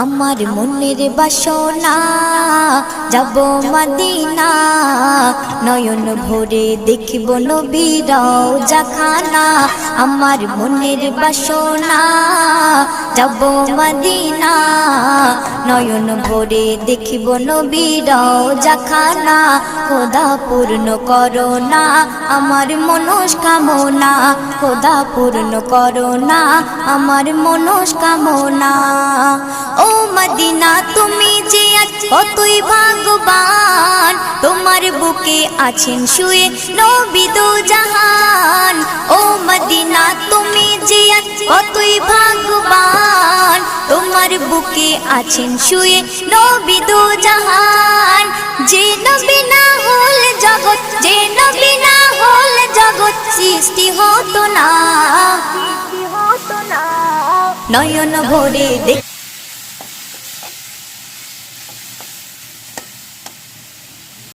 আমার মনের বাসনা যাব মদিনা, নয়ন ভরে দেখিব নবীর রওজাখানা। আমার মনের বাসনা যাব মদিনা, নয়ন ভরে দেখিব নবীর রওজাখানা। খোদা পূর্ণ করো না আমার মনস্কামনা, খোদা পূর্ণ করো না আমার মনস্কামনা। ও মদিনা তুমি যে কতই ভাগ্যবান, তোমার বুকে আছেন শুয়ে নবী দো জাহান। ও মদিনা তুমি যে কতই ভাগ্যবান, তোমার বুকে আছেন শুয়ে নবী দো জাহান। যে নবী না হলে জগৎ, যে নবী না হলে জগৎ সৃষ্টি হতো না। নয়ন ভরে দেখ